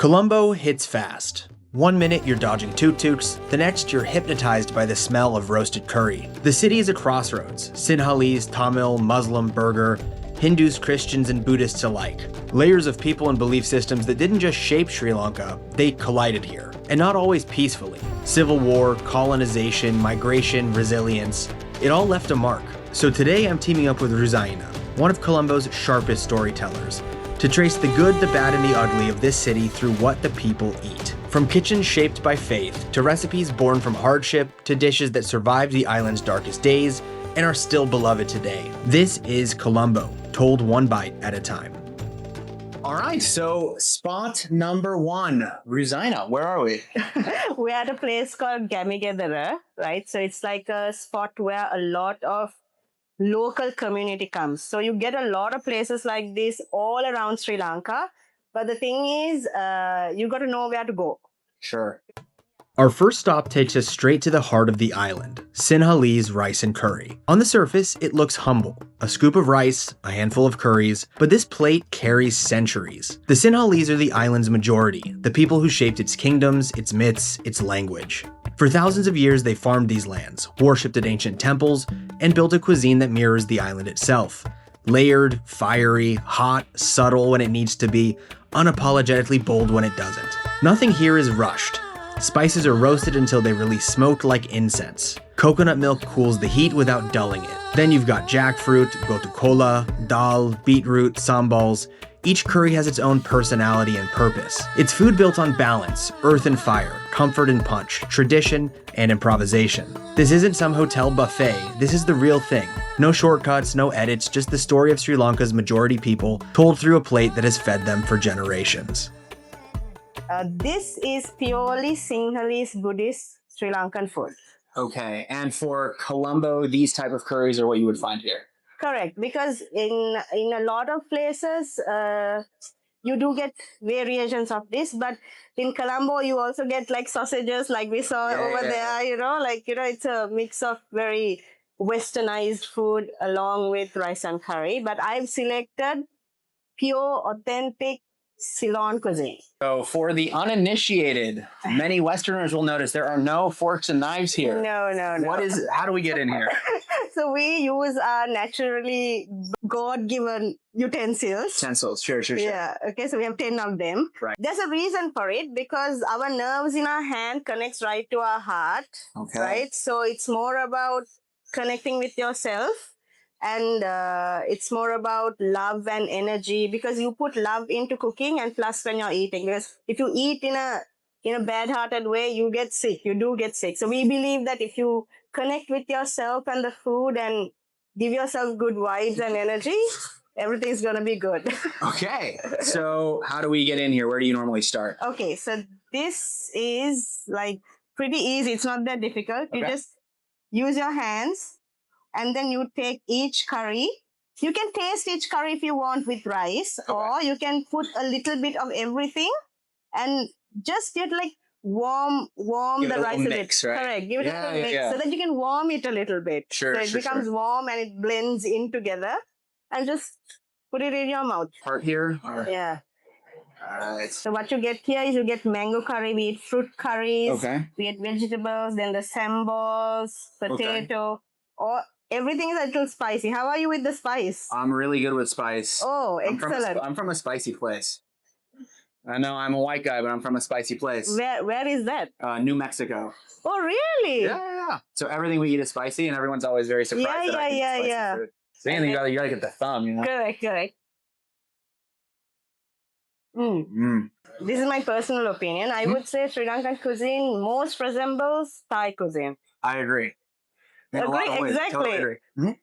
Colombo hits fast. One minute you're dodging tuk-tuks, the next you're hypnotized by the smell of roasted curry. The city is a crossroads, Sinhalese, Tamil, Muslim, Burgher, Hindus, Christians, and Buddhists alike. Layers of people and belief systems that didn't just shape Sri Lanka, they collided here. And not always peacefully. Civil war, colonization, migration, resilience, it all left a mark. So today I'm teaming up with Ruzaina, one of Colombo's sharpest storytellers, to trace the good, the bad, and the ugly of this city through what the people eat. From kitchens shaped by faith, to recipes born from hardship, to dishes that survived the island's darkest days and are still beloved today. This is Colombo, told one bite at a time. All right, so spot number one, Ruzaina, where are we? We're at a place called Gamigedara, right? So it's like a spot where a lot of local community comes. So you get a lot of places like this all around Sri Lanka. But the thing is, you got to know where to go. Sure. Our first stop takes us straight to the heart of the island, Sinhalese rice and curry. On the surface, it looks humble. A scoop of rice, a handful of curries, but this plate carries centuries. The Sinhalese are the island's majority, the people who shaped its kingdoms, its myths, its language. For thousands of years, they farmed these lands, worshipped at ancient temples, and built a cuisine that mirrors the island itself. Layered, fiery, hot, subtle when it needs to be, unapologetically bold when it doesn't. Nothing here is rushed. Spices are roasted until they release smoke like incense. Coconut milk cools the heat without dulling it. Then you've got jackfruit, gotukola, dhal, beetroot, sambols. Each curry has its own personality and purpose. It's food built on balance, earth and fire, comfort and punch, tradition and improvisation. This isn't some hotel buffet, this is the real thing. No shortcuts, no edits, just the story of Sri Lanka's majority people told through a plate that has fed them for generations. This is purely Sinhalese Buddhist Sri Lankan food. Okay, and for Colombo, these type of curries are what you would find here? Correct, because in a lot of places, you do get variations of this, but in Colombo, you also get like sausages like we saw over there, it's a mix of very westernized food along with rice and curry, but I've selected pure, authentic Ceylon cuisine. So for the uninitiated, many Westerners will notice there are no forks and knives here. No. How do we get in here? So we use our naturally God-given utensils. Sure. Yeah, okay, so we have 10 of them. Right. There's a reason for it, because our nerves in our hand connects right to our heart. Okay. Right? So it's more about connecting with yourself. And it's more about love and energy, because you put love into cooking, and plus when you're eating. Because if you eat in a bad-hearted way, you get sick. You do get sick. So we believe that if you connect with yourself and the food and give yourself good vibes and energy, everything's going to be good. Okay. So how do we get in here? Where do you normally start? Okay. So this is like pretty easy. It's not that difficult. Okay. You just use your hands. And then you take each curry. You can taste each curry if you want with rice, okay, or you can put a little bit of everything and just get like warm the rice a mix, bit. Right? Correct. Give it a little mix so that you can warm it a little bit. Sure. So it becomes warm and it blends in together, and just put it in your mouth. Part here? Yeah. All right. So what you get here is you get mango curry, we eat fruit curries, okay, we eat vegetables, then the sambols, potato, or everything is a little spicy. How are you with the spice? I'm really good with spice. Oh, excellent. I'm from a spicy place. I know I'm a white guy, but I'm from a spicy place. Where is that? New Mexico. Oh, really? Yeah. So everything we eat is spicy, and everyone's always very surprised that I eat spicy food. So anything you gotta get the thumb, you know? Correct. This is my personal opinion. I would say Sri Lankan cuisine most resembles Thai cuisine. I agree. Exactly. Totally agree.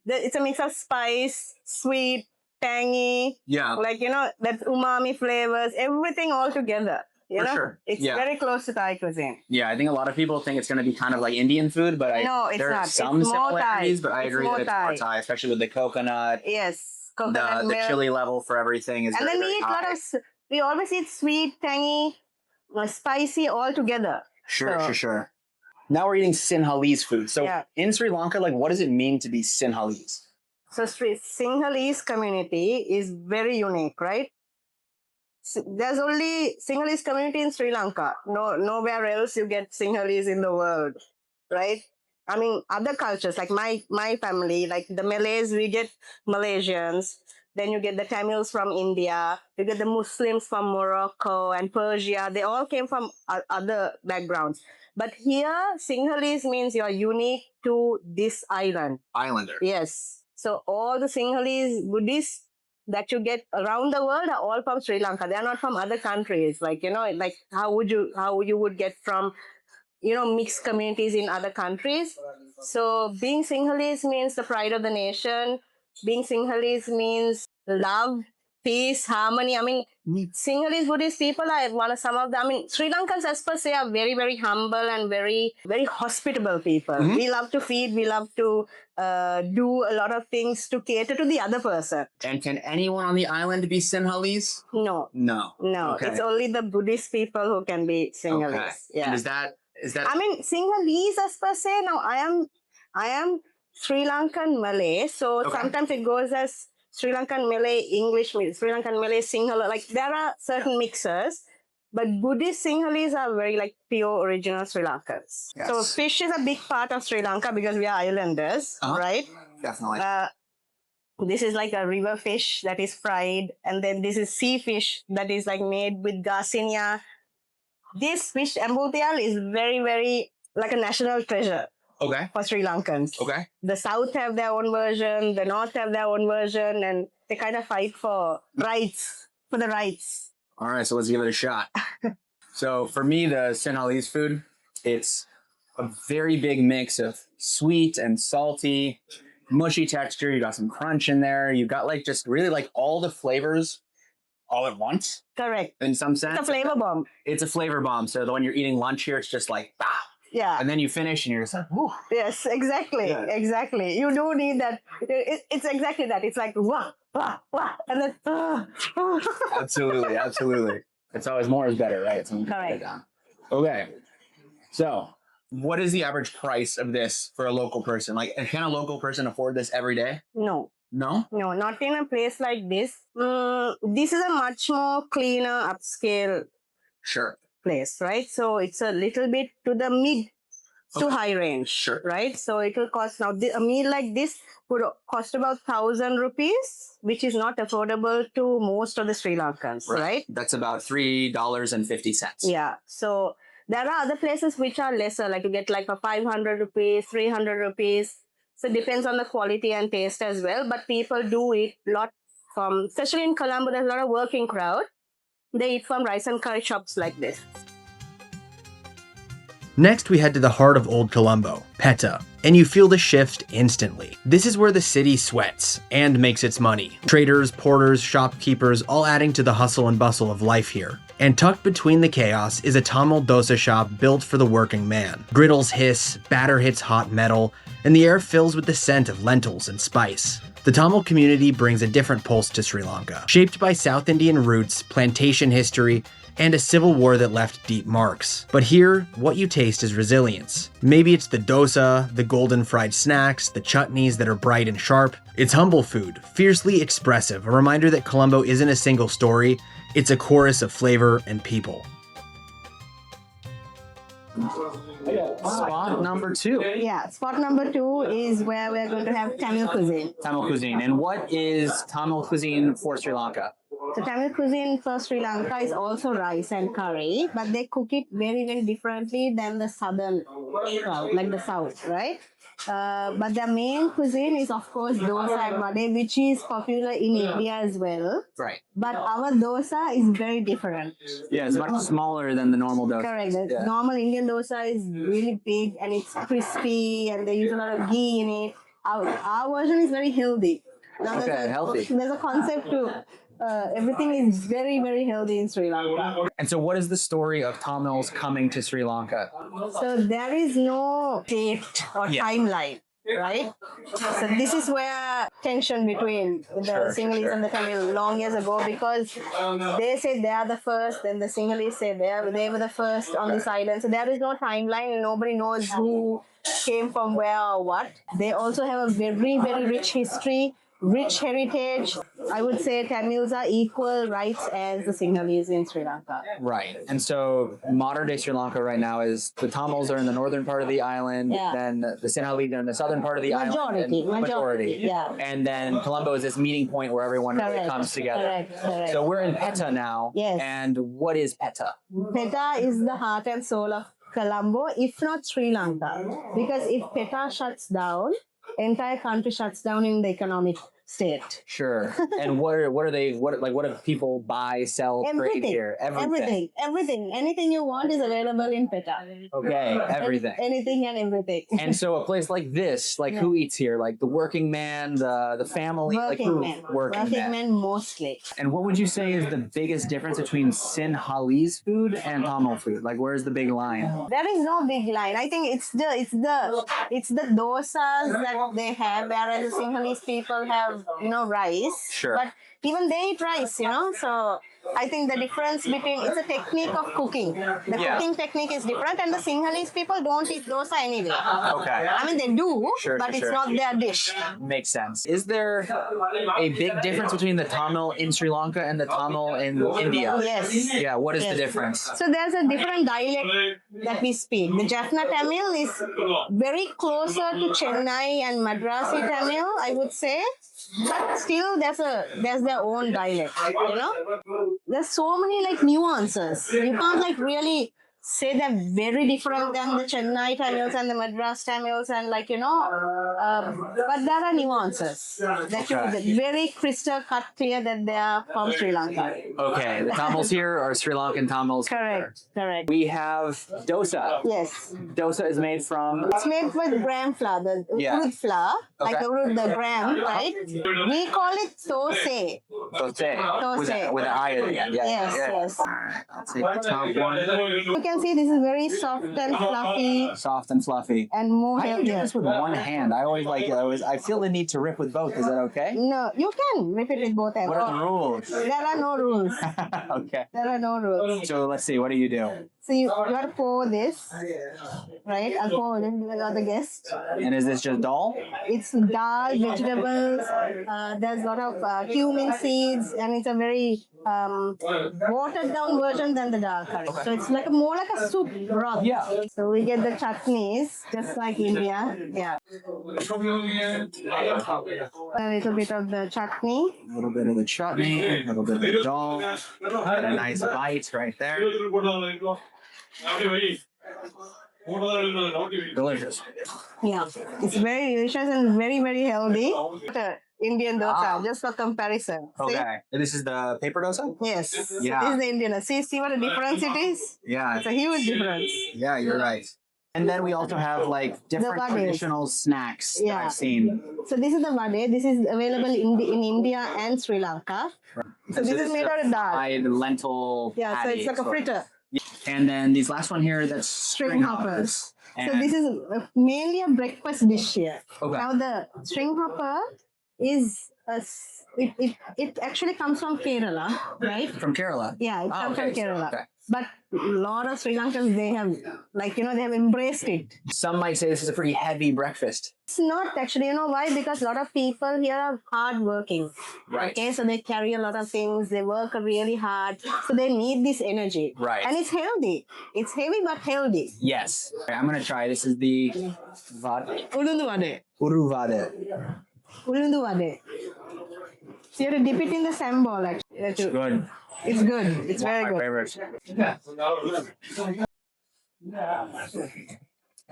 It's a mix of spice, sweet, tangy. Yeah. That umami flavors, everything all together. You know? Sure. It's very close to Thai cuisine. Yeah, I think a lot think it's going to be kind of like Indian food, but no, it's there not. are some similarities, but I agree that it's Thai. more Thai, especially with the coconut. Yes. Coconut milk. The chili level for everything is very, very high. We always eat sweet, tangy, spicy all together. Sure. Now we're eating Sinhalese food. So in Sri Lanka, what does it mean to be Sinhalese? So Sinhalese community is very unique, right? there's only Sinhalese community in Sri Lanka. Nowhere else you get Sinhalese in the world, right? I mean, other cultures like my family, like the Malays, we get Malaysians. Then you get the Tamils from India. You get the Muslims from Morocco and Persia. They all came from other backgrounds. But here, Sinhalese means you're unique to this island. Islander. Yes. So all the Sinhalese Buddhists that you get around the world are all from Sri Lanka. They are not from other countries. Like, like how you would get from, mixed communities in other countries. So being Sinhalese means the pride of the nation. Being Sinhalese means love, peace, harmony. I mean, Sinhalese Buddhist people are some of the, Sri Lankans as per se are very, very humble and very, very hospitable people. Mm-hmm. We love to feed, we love to do a lot of things to cater to the other person. And can anyone on the island be Sinhalese? No. Okay. It's only the Buddhist people who can be Sinhalese. Okay. Yeah. And is that? Sinhalese as per se. Now I am Sri Lankan Malay, so sometimes it goes as Sri Lankan Malay English, Sri Lankan Malay Sinhala. Like there are certain mixers, but Buddhist Sinhalese are very like pure original Sri Lankans. Yes. So fish is a big part of Sri Lanka because we are islanders, right? Definitely. This is like a river fish that is fried, and then this is sea fish that is like made with garcinia. This fish embutial is very, very like a national treasure. Okay. For Sri Lankans. Okay. The South have their own version, the North have their own version, and they kind of fight for the rights. All right, so let's give it a shot. So for me, the Sinhalese food, it's a very big mix of sweet and salty, mushy texture. You got some crunch in there. You got like just really like all the flavors all at once. Correct. In some sense. It's a flavor bomb. It's a flavor bomb. So when you're eating lunch here, it's just like, bah. Yeah. And then you finish and you're just like, whoo. Yes, exactly. Yeah. Exactly. You do need that. It's exactly that. It's like, wah, wah, wah. And then, Absolutely. It's always more is better, right? So correct. Okay. So what is the average price of this for a local person? Like, can a local person afford this every day? No. No? No, not in a place like this. This is a much more cleaner, upscale place, right? So it's a little bit to the mid to high range, right? So it will cost now, a meal like this would cost about 1,000 rupees, which is not affordable to most of the Sri Lankans, right? That's about $3.50. Yeah. So there are other places which are lesser, like you get like a 500 rupees, 300 rupees. So it depends on the quality and taste as well. But people do eat a lot from, especially in Colombo, there's a lot of working crowd. They eat from rice and curry shops like this. Next, we head to the heart of Old Colombo, Pettah, and you feel the shift instantly. This is where the city sweats and makes its money. Traders, porters, shopkeepers, all adding to the hustle and bustle of life here. And tucked between the chaos is a Tamil dosa shop built for the working man. Griddles hiss, batter hits hot metal, and the air fills with the scent of lentils and spice. The Tamil community brings a different pulse to Sri Lanka, shaped by South Indian roots, plantation history, and a civil war that left deep marks. But here, what you taste is resilience. Maybe it's the dosa, the golden fried snacks, the chutneys that are bright and sharp. It's humble food, fiercely expressive, a reminder that Colombo isn't a single story, it's a chorus of flavor and people. Spot number 2. Yeah, spot number 2 is where we're going to have Tamil cuisine. Tamil cuisine. And what is Tamil cuisine for Sri Lanka? So Tamil cuisine for Sri Lanka is also rice and curry, but they cook it very, very differently than the southern crowd, like the south, right? But their main cuisine is, of course, dosa and vade, which is popular in India as well. Right. But our dosa is very different. Yeah, it's much smaller than the normal dosa. Correct. The normal Indian dosa is really big and it's crispy and they use a lot of ghee in it. Our version is very healthy. Now, healthy. There's a concept to everything is very, very healthy in Sri Lanka. And so what is the story of Tamils coming to Sri Lanka? So there is no date or timeline, right? So this is where tension between the Sinhalese and the Tamil long years ago, because they say they are the first, then the Sinhalese say they were the first on this island. So there is no timeline and nobody knows who came from where or what. They also have a very, very rich history rich heritage. I would say Tamils are equal rights as the Sinhalese in Sri Lanka. Right. And so modern day Sri Lanka right now is the Tamils are in the northern part of the island, Yeah. then the Sinhalese are in the southern part of the island. Majority. Yeah. And then Colombo is this meeting point where everyone really Correct. comes together. Correct. So we're in Pettah now. Yes. And what is Pettah? Pettah is the heart and soul of Colombo, if not Sri Lanka. Because if Pettah shuts down, entire country shuts down in the economic state. Sure. And what do people buy, sell, trade here? Everything. Anything you want is available in Pettah. Okay, everything. Anything and everything. And so a place like this, like who eats here? Like the working man, the family, Working men. Working men mostly. And what would you say is the biggest difference between Sinhalese food and Tamil food? Like where's the big line? There is no big line. I think it's the dosas that they have, whereas the Sinhalese people have rice. Sure. But even they eat rice, So I think the difference between it's a technique of cooking. The cooking technique is different, and the Sinhalese people don't eat dosa anyway. Okay. I mean they do, but it's not their dish. Makes sense. Is there a big difference between the Tamil in Sri Lanka and the Tamil in India? Yes. Yeah. What is the Yes. difference? So there's a different dialect that we speak. The Jaffna Tamil is very closer to Chennai and Madrasi Tamil, I would say. But still, there's their own dialect, There's so many nuances. You can't really say they're very different than the Chennai Tamils and the Madras Tamils and but there are nuances that you very crystal cut clear that they are from Sri Lanka. Okay, the Tamils here are Sri Lankan Tamils. Correct. We have dosa. Yes. Dosa is made from... It's made with gram flour, the urud flour, like the gram, right? We call it dose. Dose. With an I at the end. Yes. Alright, I'll take the top one. You can see this is very soft and fluffy. Soft and fluffy. And more I can do healthier. this with one hand. I always I feel the need to rip with both. Is that okay? No, you can rip it with both hands. What are the rules? There are no rules. Okay. There are no rules. So let's see. What do you do? So you got to pour this, right? I'll pour it in with other guest. And is this just dal? It's dal, vegetables. There's a lot of cumin seeds, and it's a very watered down version than the dal curry. So it's more like a soup broth. Yeah. So we get the chutneys, just like India. Yeah. A little bit of the chutney. A little bit of the chutney, a little bit of the dal, and a nice bite right there. Delicious. Yeah, it's very delicious and very, very healthy. Indian dosa, just for comparison. See? Okay. This is the paper dosa? Yes. Yeah. This is the Indian. See what a difference it is? Yeah. It's a huge difference. Yeah, you're right. And then we also have different traditional snacks that I've seen. So this is the vade. This is available in India and Sri Lanka. So this is made out of dal. Fried lentil Yeah, so it's like a fritter. And then these last one here, that's String hoppers. So And- this is mainly a breakfast dish here. Okay. Now the string hopper is it actually comes from Kerala, right? From Kerala? Yeah, it comes from Kerala. Okay. But a lot of Sri Lankans, they have they have embraced it. Some might say this is a pretty heavy breakfast. It's not actually, why? Because a lot of people here are hardworking. Right. Okay, so they carry a lot of things, they work really hard, so they need this energy. Right. And it's healthy. It's heavy but healthy. Yes. Okay, I'm going to try. This is the vade. Ulundu vade. Uru vade. Ulundu vade. So you have to dip it in the sambol actually. It's good. It's good. It's One very of my good. favorites.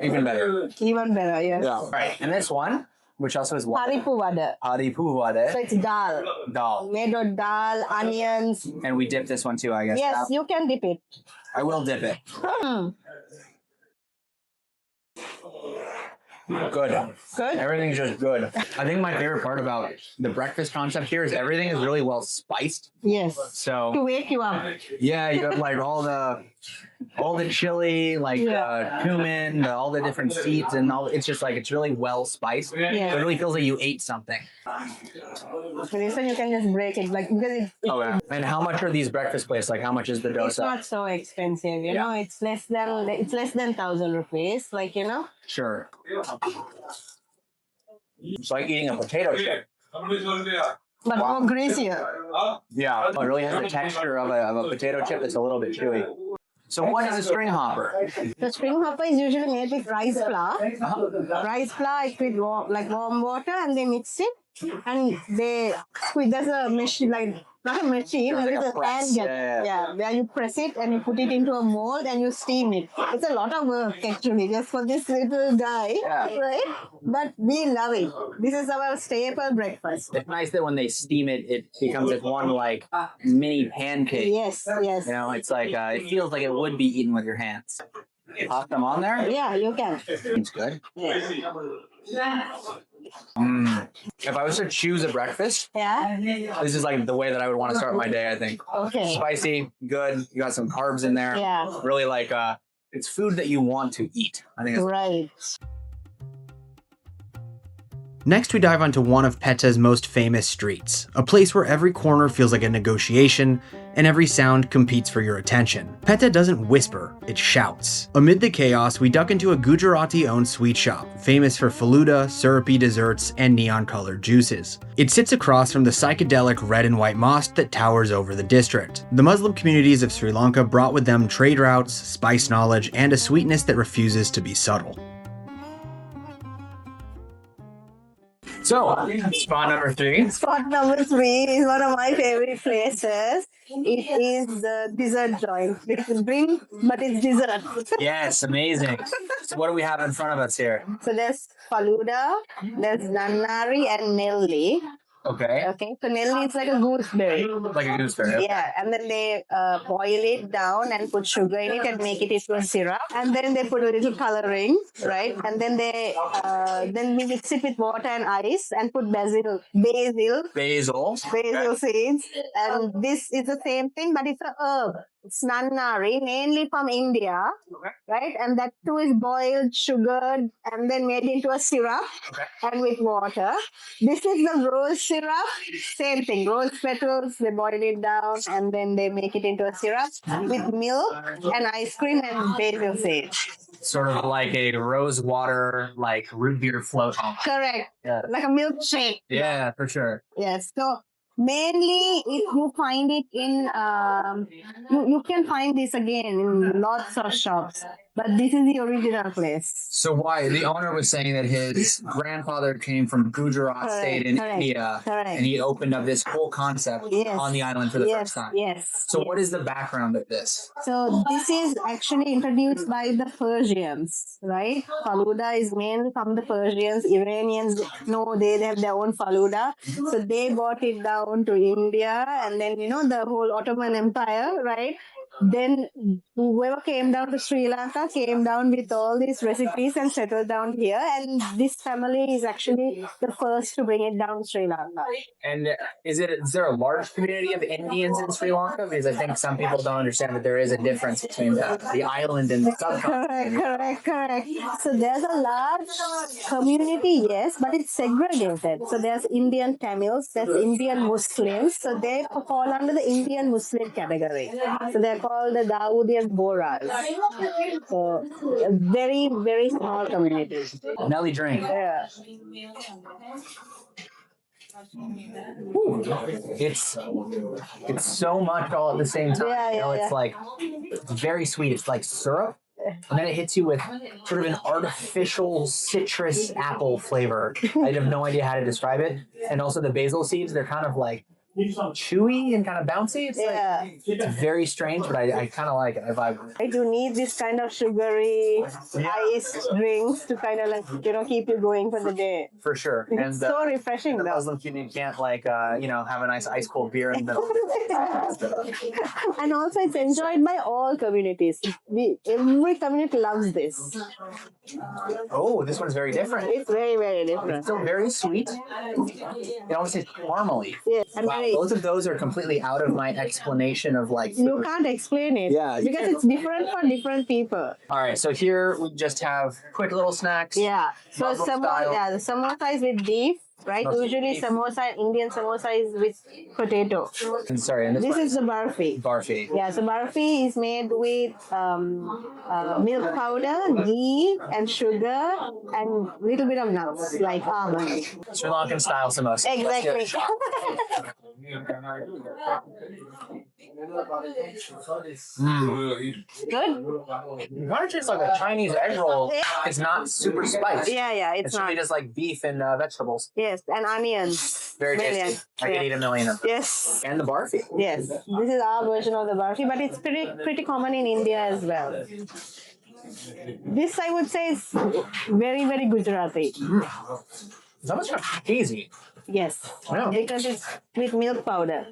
Even better. Even better, yes. Yeah. All right. And this one, which also is what? Haripu vada. Haripu vade. So it's dal. Dal. Made of dal, onions. And we dip this one too, I guess. Yes, you can dip it. I will dip it. Good. Good? Everything's just good. I think my favorite part about the breakfast concept here is everything is really well spiced. Yes. To So wake you up. yeah, you got all the chili, cumin, all the different seeds, and all. It's just it's really well spiced. Yeah. So it really feels like you ate something. So this one you can just break it, because Okay. And how much are these breakfast plates? Like how much is the it's dosa? not so expensive. You know, it's less than 1,000 rupees. Sure. It's like eating a potato chip. But more greasier. Yeah, it really has the texture of a potato chip that's a little bit chewy. So what is a string hopper? The string hopper is usually made with rice flour. Rice flour is with warm water, and they mix it, and they squeeze. There's a machine, like not a machine, but it's a press. hand. Where you press it and you put it into a mold and you steam it. It's a lot of work actually just for this little guy, right? But we love it. This is our staple breakfast. It's nice that when they steam it, it becomes like one like mini pancake. Yes. You know, it's like it feels like it would be eaten with your hands. Pop them on there. Yeah, you can. It's good. Yeah. If I was to choose a breakfast, this is like the way that I would want to start my day, I think. Okay. Spicy, good. You got some carbs in there. Yeah. Really like it's food that you want to eat. I think it's Right. Next, we dive onto one of Pettah's most famous streets, a place where every corner feels like a negotiation and every sound competes for your attention. Pettah doesn't whisper, it shouts. Amid the chaos, we duck into a Gujarati-owned sweet shop, famous for faluda, syrupy desserts, and neon-colored juices. It sits across from the psychedelic red and white mosque that towers over the district. The Muslim communities of Sri Lanka brought with them trade routes, spice knowledge, and a sweetness that refuses to be subtle. So, spot number 3. Spot number 3 is one of my favorite places. It is the dessert joint. It's drink, but it's dessert. Yes, amazing. So what do we have in front of us here? So there's faluda, there's nannari, and nelli. Okay. So nelli is like a gooseberry. Like a gooseberry. Yeah, and then they boil it down and put sugar in it and make it into a syrup. And then they put a little coloring, right? And then they then we mix it with water and ice and put basil seeds. And this is the same thing, but it's a herb. It's nannari, mainly from India, right? And that too is boiled, sugared, and then made into a syrup and with water. This is the rose syrup, same thing. Rose petals, they boil it down and then they make it into a syrup with milk and ice cream and basil seeds. Sort of like a rose water, like root beer float. Correct. Yeah. Like a milkshake. Yeah, for sure. Yes. So mainly, if you find it in, you can find this again in lots of shops. But this is the original place. So why? The owner was saying that his grandfather came from Gujarat state in India. And he opened up this whole concept on the island for the first time. Yes. So what is the background of this? So this is actually introduced by the Persians, right? Faluda is mainly from the Persians. Iranians, they have their own faluda. So they brought it down to India, and then, the whole Ottoman Empire, right? Then whoever came down to Sri Lanka came down with all these recipes and settled down here. And this family is actually the first to bring it down to Sri Lanka. And is there a large community of Indians in Sri Lanka? Because I think some people don't understand that there is a difference between the island and the subcontinent. Correct. So there's a large community, yes, but it's segregated. So there's Indian Tamils, there's Indian Muslims. So they fall under the Indian Muslim category. So they're called the Dawoodian Boras. So a very, very small community. Nelly drink. Yeah. It's so much all at the same time. It's like very sweet. It's like syrup. And then it hits you with sort of an artificial citrus apple flavor. I have no idea how to describe it. And also the basil seeds, they're kind of like chewy and kind of bouncy. It's very strange, but I kind of like it. I vibe with it. You need this kind of sugary iced drinks to kind of like, keep you going for the day. For sure. And it's so refreshing. The Muslim community can't have a nice ice cold beer in the middle. And also it's enjoyed by all communities. Every community loves this. Oh, this one's very different. It's very, very different. It's still very sweet. It almost tastes caramely. Yes. Wow, both of those are completely out of my explanation of like food. You can't explain it. Yeah. Because it's different for different people. All right, so here we just have quick little snacks. Yeah. So the samosa is with beef. right? Mostly Usually beef. samosa, Indian samosa is with potato. And sorry, and This is the barfi. barfi. Yeah, so barfi is made with milk powder, ghee, and sugar, and little bit of nuts like almonds. Sri Lankan style samosa. Exactly. Good. It kind of tastes like a Chinese egg roll. It's not super spiced. Yeah, it's It's not. really just like beef and vegetables. Yes, and onions. Very tasty. Million. I could eat a million of them. Yes. And the barfi. Yes, this is our version of the barfi, but it's pretty common in India as well. This I would say is very Gujarati. It's almost kind of cheesy. Yes, Yeah. because it's with milk powder.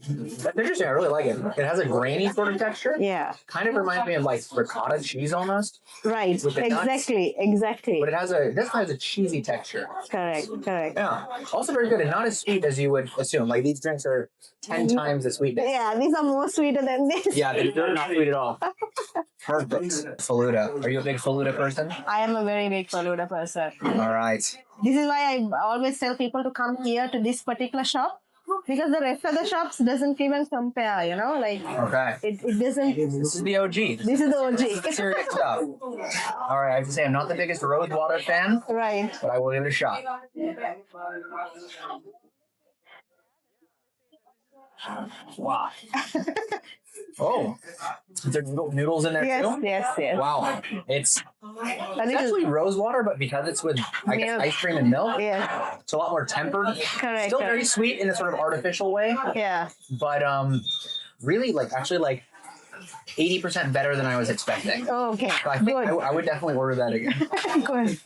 That's interesting. I really like it. It has a grainy sort of texture. Yeah, Kind of reminds me of like ricotta cheese almost. right. With the nuts. Exactly. But it definitely has a cheesy texture. Correct. Yeah. Also very good and not as sweet as you would assume. Like these drinks are 10 times the sweetness. Yeah, these are more sweeter than this. Yeah, they're not sweet at all. Perfect. Faluda. Are you a big faluda person? I am a very big faluda person. All right. This is why I always tell people to come here to this particular shop. Because the rest of the shops doesn't even compare, you know, like Okay. it doesn't. This is the OG. This is the OG. Serious stuff. All right. I have to say I'm not the biggest rose water fan, Right. but I will give it a shot. Wow. Oh, is there noodles in there too? Yes. Wow. It's A little, actually rose water, but because it's with I guess Milk. ice cream and milk, yeah, it's a lot more tempered. correct. Still very sweet in a sort of artificial way, Yeah. but really actually 80% better than I was expecting. Oh, okay. So I think Good. I would definitely order that again. Good.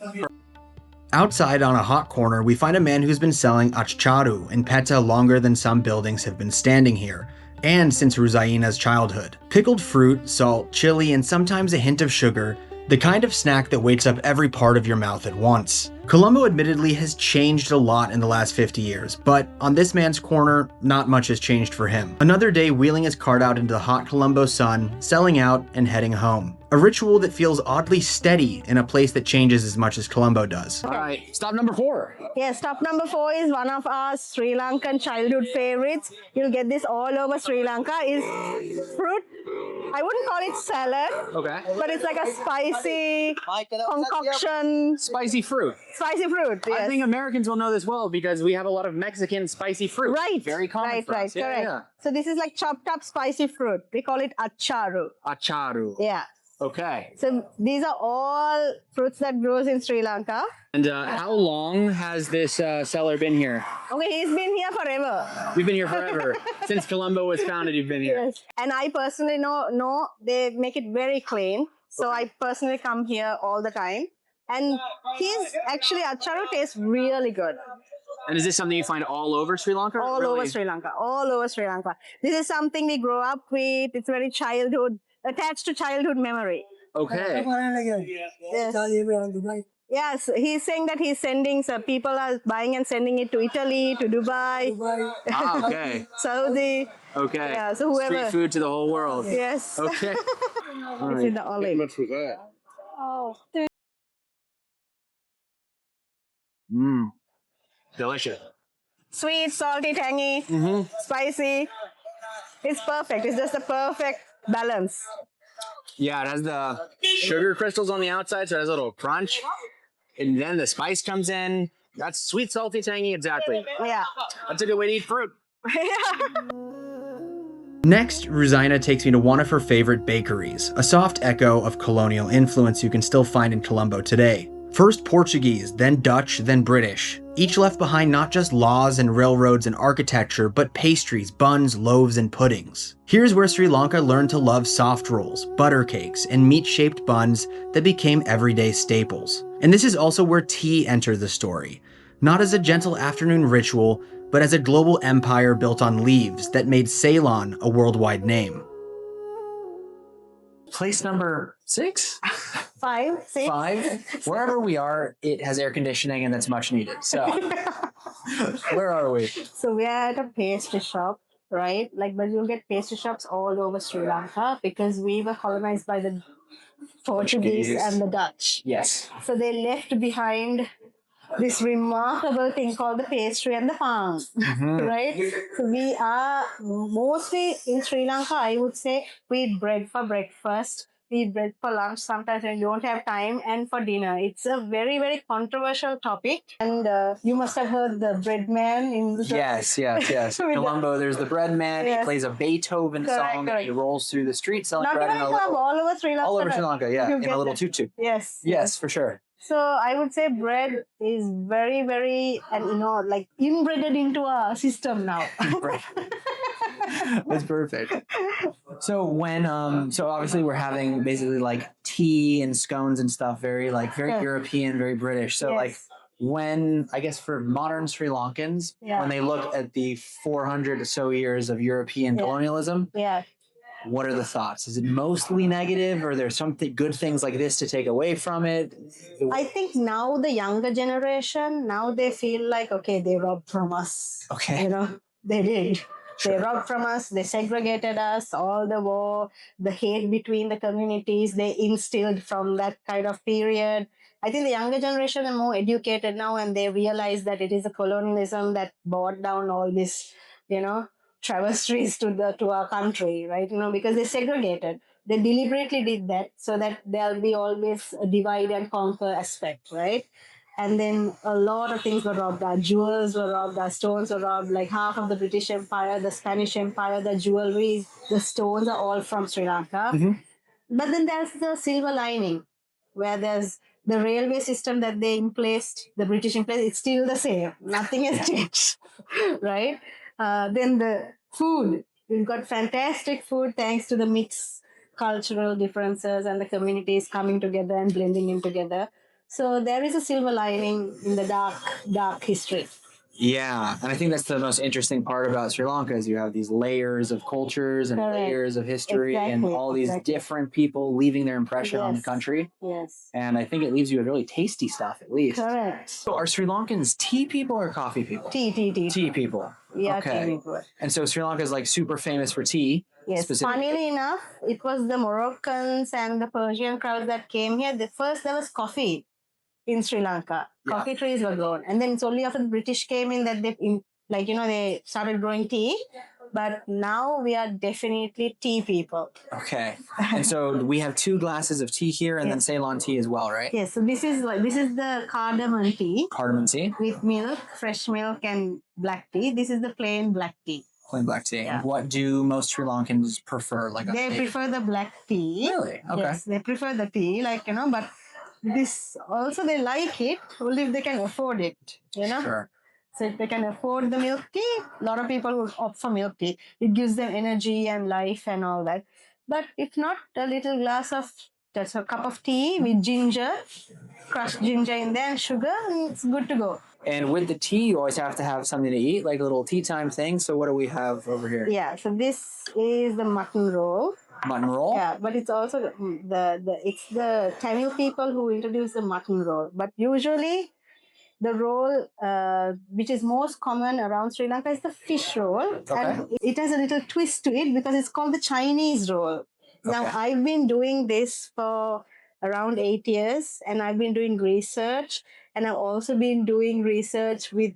Outside on a hot corner, we find a man who's been selling achcharu in Pettah longer than some buildings have been standing here, and since Ruzaina's childhood. Pickled fruit, salt, chili, and sometimes a hint of sugar, the kind of snack that wakes up every part of your mouth at once. Colombo admittedly has changed a lot in the last 50 years, but on this man's corner, not much has changed for him. Another day wheeling his cart out into the hot Colombo sun, selling out and heading home. A ritual that feels oddly steady in a place that changes as much as Colombo does. All right, stop number 4. Yeah, stop number 4 is one of our Sri Lankan childhood favorites. You'll get this all over Sri Lanka. Is fruit. I wouldn't call it salad, Okay. but it's like a spicy concoction. Spicy fruit. Spicy fruit. Yes. I think Americans will know this well because we have a lot of Mexican spicy fruit. Right. Very common Right, for us. Yeah, correct. yeah. So this is like chopped up spicy fruit. We call it achcharu. Achcharu. Yeah. Okay. So these are all fruits that grows in Sri Lanka. And how long has this seller been here? Okay, he's been here forever. We've been here forever. Since Colombo was founded, you've been here. Yes. And I personally know they make it very clean. So I personally come here all the time. And achcharu tastes really good. And is this something you find all over Sri Lanka? All over Sri Lanka. This is something we grow up with. It's very attached to childhood memory. Okay. Yes. Yes, he's saying that he's sending, so people are buying and sending it to Italy, to Dubai, Ah, okay. Saudi. Okay. Yeah, so whoever. Street food to the whole world. Yes. Okay. It's in the olive. Oh, Delicious. sweet, salty, tangy, spicy. It's perfect. It's just a perfect balance. Yeah, it has the sugar crystals on the outside, so it has a little crunch. And then the spice comes in. That's sweet, salty, tangy, exactly. Yeah. That's a good way to eat fruit. Next, Ruzaina takes me to one of her favorite bakeries, a soft echo of colonial influence you can still find in Colombo today. First Portuguese, then Dutch, then British. Each left behind not just laws and railroads and architecture, but pastries, buns, loaves, and puddings. Here's where Sri Lanka learned to love soft rolls, butter cakes, and meat-shaped buns that became everyday staples. And this is also where tea entered the story. Not as a gentle afternoon ritual, but as a global empire built on leaves that made Ceylon a worldwide name. Place number 6? 5, 6. 5. Wherever we are, it has air conditioning and that's much needed. So, where are we? So we are at a pastry shop, right? But you'll get pastry shops all over Sri Lanka because we were colonized by the Portuguese and the Dutch. Yes. So they left behind this remarkable thing called the pastry and the palm, right? So we are mostly in Sri Lanka, I would say, we eat bread for breakfast, we eat bread for lunch sometimes when you don't have time, and for dinner. It's a very, very controversial topic. And you must have heard the bread man in the... Yes. Colombo, there's the bread man. Yes. He plays a Beethoven song. Correct. He rolls through the streets selling Not bread even in a in Colombo, all over Sri Lanka. all over Sri Lanka, yeah, You in get a little that. tutu. Yes. For sure. So I would say bread is very, very, and like inbred into our system now. That's perfect. So when so obviously we're having basically like tea and scones and stuff, very European, very British. So like when I guess for modern Sri Lankans, when they look at the 400 or so years of European colonialism, what are the thoughts? Is it mostly negative, or are there some good things like this to take away from it? I think now the younger generation, now they feel like, okay, they robbed from us. Okay. They did. They robbed from us, they segregated us, all the war, the hate between the communities, they instilled from that kind of period. I think the younger generation are more educated now, and they realize that it is a colonialism that brought down all this, travesties to our country, right? Because they segregated. They deliberately did that so that there'll be always a divide and conquer aspect, right? And then a lot of things were robbed. Our jewels were robbed, our stones were robbed, like half of the British Empire, the Spanish Empire, the jewelry, the stones are all from Sri Lanka. But then there's the silver lining, where there's the railway system that they placed, the British in place, it's still the same. Nothing has changed, right? Then the food. We've got fantastic food thanks to the mixed cultural differences and the communities coming together and blending in together. So there is a silver lining in the dark history. Yeah, and I think that's the most interesting part about Sri Lanka is you have these layers of cultures and layers of history and all these different people leaving their impression on the country. Yes. And I think it leaves you with really tasty stuff, at least. Correct. So are Sri Lankans tea people or coffee people? Tea. Tea people. Yeah, okay. tea people. And so Sri Lanka is like super famous for tea. Yes, funnily enough, it was the Moroccans and the Persian crowd that came here. First there was coffee in Sri Lanka. Coffee trees were grown. And then it's only after the British came in that they started growing tea. But now we are definitely tea people. Okay. And so we have 2 glasses of tea here and then Ceylon tea as well, right? Yes. So this is the cardamom tea. Cardamom tea. With milk, fresh milk and black tea. This is the plain black tea. Plain black tea. Yeah. What do most Sri Lankans prefer? They prefer the black tea. Really? Okay. Yes, they prefer the tea, but this also they like it only if they can afford it, Sure. So if they can afford the milk tea, a lot of people will opt for milk tea. It gives them energy and life and all that. But if not, a little glass of just a cup of tea with ginger, crushed ginger in there and sugar, and it's good to go. And with the tea, you always have to have something to eat, like a little tea time thing. So what do we have over here? Yeah, so this is the mutton roll. Mutton roll? Yeah, but it's also it's the Tamil people who introduced the mutton roll. But usually the roll which is most common around Sri Lanka is the fish roll. Okay. And it has a little twist to it because it's called the Chinese roll. Okay. Now, I've been doing this for around 8 years and I've been doing research. And I've also been doing research with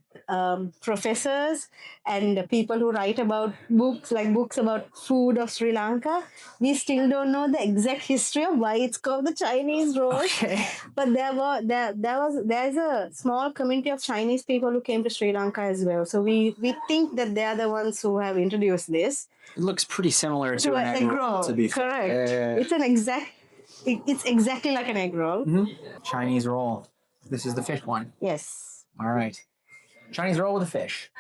professors and people who write about books about food of Sri Lanka. We still don't know the exact history of why it's called the Chinese roll. Okay. But there's a small community of Chinese people who came to Sri Lanka as well. So we think that they are the ones who have introduced this. It looks pretty similar to an egg roll, to be fair. Correct. It's exactly like an egg roll. Mm-hmm. Chinese roll. This is the fish one. Yes. All right. Chinese roll with a fish.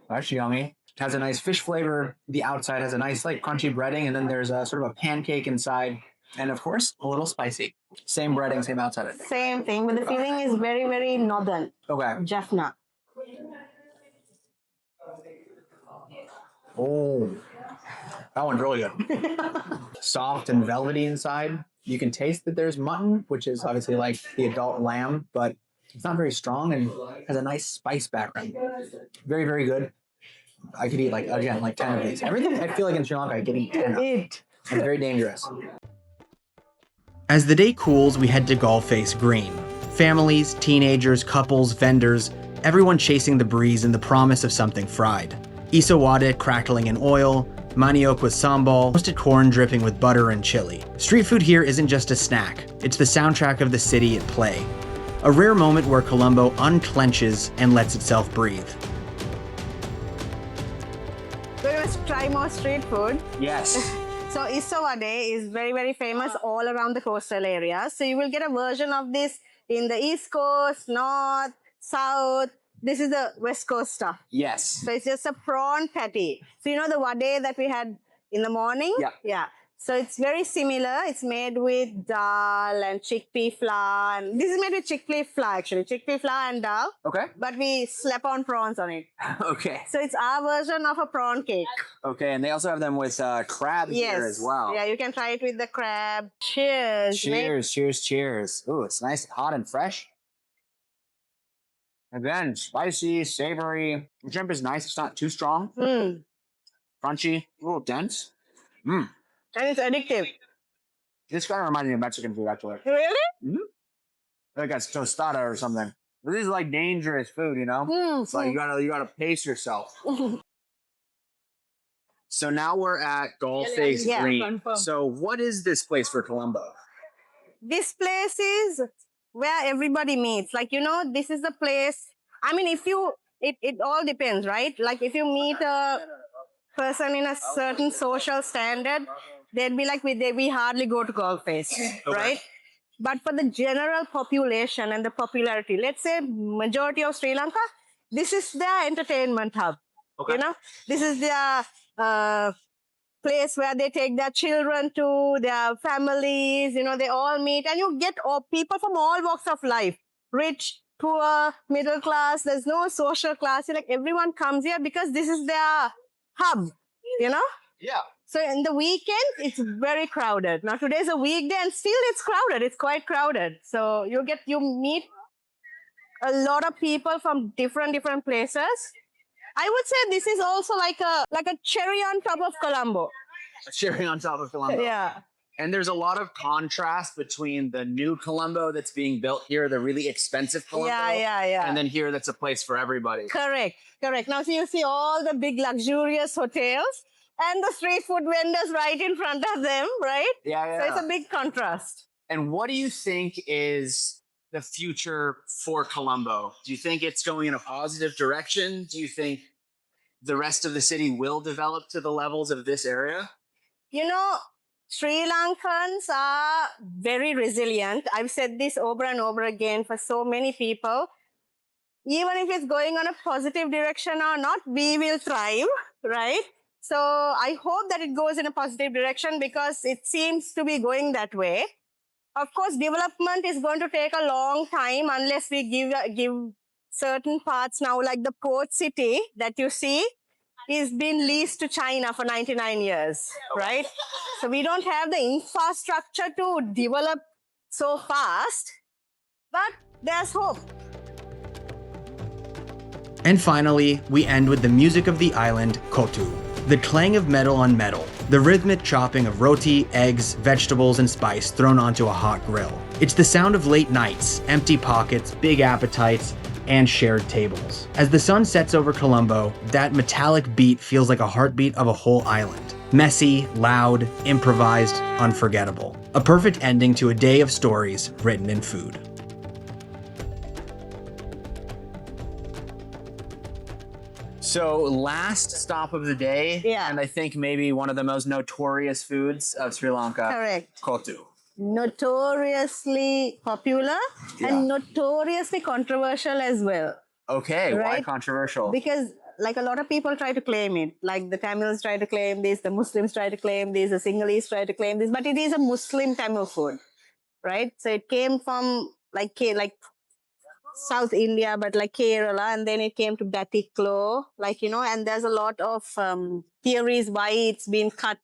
That's yummy. It has a nice fish flavor. The outside has a nice crunchy breading, and then there's a sort of a pancake inside. And of course, a little spicy. Same breading, same outside. Same thing, but the filling is very, very northern. Okay. Jaffna. Oh, that one's really good. Soft and velvety inside. You can taste that there's mutton, which is obviously like the adult lamb, but it's not very strong and has a nice spice background. Very, very good. I could eat 10 of these. Everything I feel like in Sri Lanka, I could eat 10 of. It's very dangerous. As the day cools, we head to Face Green. Families, teenagers, couples, vendors, everyone chasing the breeze and the promise of something fried. Isawade crackling in oil, manioc with sambol, roasted corn dripping with butter and chili. Street food here isn't just a snack, it's the soundtrack of the city at play. A rare moment where Colombo unclenches and lets itself breathe. So you must try more street food. Yes. So Isawade is very, very famous all around the coastal area. So you will get a version of this in the East Coast, North, South. This is the West Coast stuff. Yes. So it's just a prawn patty. So you know the wade that we had in the morning? Yeah. Yeah. So it's very similar. It's made with dhal and chickpea flour. And this is made with chickpea flour actually. Chickpea flour and dhal. Okay. But we slap on prawns on it. Okay. So it's our version of a prawn cake. Okay, and they also have them with crab here as well. Yeah, you can try it with the crab. Cheers. Cheers, cheers, cheers. Ooh, it's nice, hot and fresh. Again, spicy, savory. The shrimp is nice. It's not too strong. Crunchy, a little dense. And it's addictive. This kind of reminds me of Mexican food, actually. Really? Like a tostada or something. This is like dangerous food, you know? It's like you gotta pace yourself. So now we're at Face Green. So what is this place for Colombo? This place is where everybody meets. Like, you know, this is the place. I mean, it all depends, right? Like if you meet a person in a certain social standard, they'd be like, we hardly go to Face, right? But for the general population and the popularity, let's say majority of Sri Lanka, this is their entertainment hub. Okay. You know, this is their place where they take their children to, their families, you know, they all meet, and you get people from all walks of life, rich, poor, middle class. There's no social class. Like everyone comes here because this is their hub, you know? Yeah. So in the weekend, it's very crowded. Now today's a weekday and still it's crowded. It's quite crowded. So you meet a lot of people from different places. I would say this is also like a cherry on top of Colombo. A cherry on top of Colombo. Yeah. And there's a lot of contrast between the new Colombo that's being built here, the really expensive Colombo. Yeah. And then here that's a place for everybody. Correct. Now so you see all the big luxurious hotels and the street food vendors right in front of them, right? Yeah. So it's a big contrast. And what do you think is the future for Colombo? Do you think it's going in a positive direction? Do you think the rest of the city will develop to the levels of this area? You know, Sri Lankans are very resilient. I've said this over and over again for so many people. Even if it's going on a positive direction or not, we will thrive, right? So I hope that it goes in a positive direction because it seems to be going that way. Of course, development is going to take a long time unless we give certain parts now, like the port city that you see is being leased to China for 99 years, right? So we don't have the infrastructure to develop so fast, but there's hope. And finally, we end with the music of the island, kotu. The clang of metal on metal, the rhythmic chopping of roti, eggs, vegetables, and spice thrown onto a hot grill. It's the sound of late nights, empty pockets, big appetites, and shared tables. As the sun sets over Colombo, that metallic beat feels like a heartbeat of a whole island. Messy, loud, improvised, unforgettable. A perfect ending to a day of stories written in food. So last stop of the day, Yeah. and I think maybe one of the most notorious foods of Sri Lanka, Correct. kotu. Notoriously popular and notoriously controversial as well. Okay, why Right? controversial? Because like a lot of people try to claim it. Like the Tamils try to claim this, the Muslims try to claim this, the Sinhalese try to claim this, but it is a Muslim Tamil food, right? So it came from like South India, but like Kerala, and then it came to Batiklo, like, you know, and there's a lot of theories why it's been cut,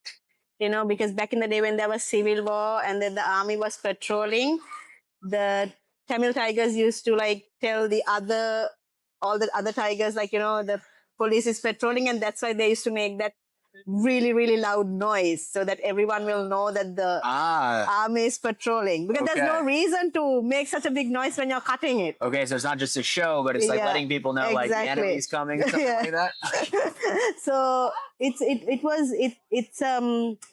you know, because back in the day when there was civil war and then the army was patrolling, the Tamil tigers used to like tell all the other tigers, like, you know, the police is patrolling, and that's why they used to make that really, really loud noise so that everyone will know that the army is patrolling. Because there's no reason to make such a big noise when you're cutting it. Okay, so it's not just a show, but it's like letting people know like the enemy's coming or something like that. So it's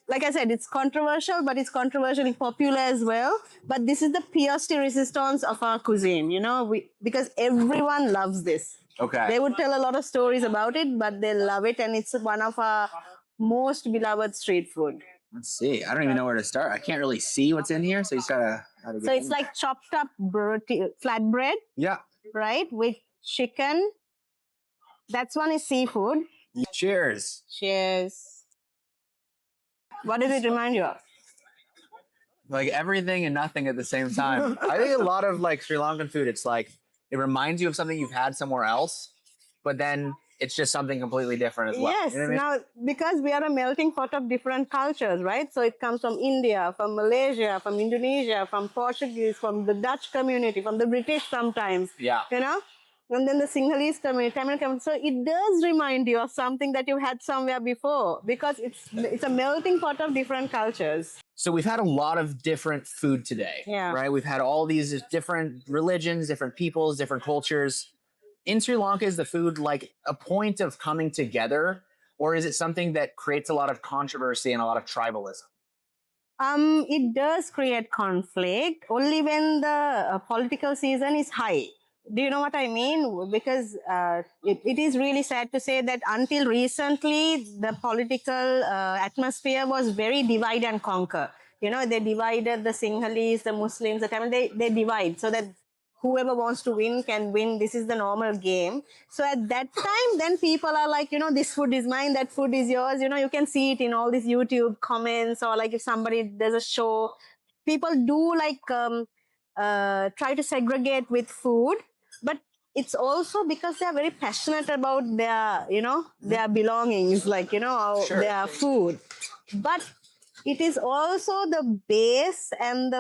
like I said, it's controversial, but it's controversially popular as well. But this is the pièce de résistance of our cuisine, you know, because everyone loves this. Okay. They would tell a lot of stories about it, but they love it, and it's one of our most beloved street food. Let's see. I don't even know where to start. I can't really see what's in here, so you just gotta. So it's like chopped up flatbread. Yeah. Right, with chicken. That's one is seafood. Cheers. Cheers. What does it remind you of? Like everything and nothing at the same time. I think a lot of like Sri Lankan food, it's like it reminds you of something you've had somewhere else, but then it's just something completely different as well. Yes. You know what I mean? Now, because we are a melting pot of different cultures, right? So it comes from India, from Malaysia, from Indonesia, from Portuguese, from the Dutch community, from the British sometimes. Yeah. You know? And then the Sinhalese community, Tamil community. So it does remind you of something that you had somewhere before, because it's a melting pot of different cultures. So we've had a lot of different food today, right? We've had all these different religions, different peoples, different cultures. In Sri Lanka, is the food like a point of coming together, or is it something that creates a lot of controversy and a lot of tribalism? It does create conflict only when the political season is high. Do you know what I mean? Because it is really sad to say that until recently, the political atmosphere was very divide and conquer. You know, they divided the Sinhalese, the Muslims, the Tamil, they divide so that whoever wants to win can win. This is the normal game. So at that time, then people are like, you know, this food is mine, that food is yours. You know, you can see it in all these YouTube comments, or like if somebody, there's a show, people do like try to segregate with food. But it's also because they're very passionate about their, you know, their belongings, like, you know, their food. But it is also the base and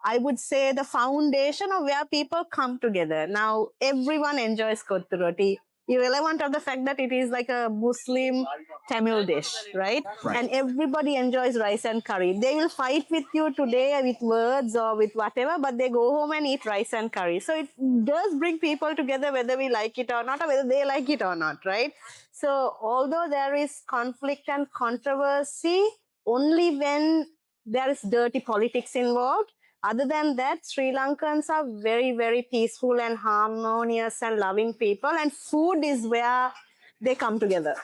I would say the foundation of where people come together. Now, everyone enjoys kottu roti, irrelevant of the fact that it is like a Muslim Tamil dish, right? And everybody enjoys rice and curry. They will fight with you today with words or with whatever, but they go home and eat rice and curry. So it does bring people together whether we like it or not, or whether they like it or not, right? So although there is conflict and controversy, only when there is dirty politics involved. Other than that, Sri Lankans are very, very peaceful and harmonious and loving people, and food is where they come together.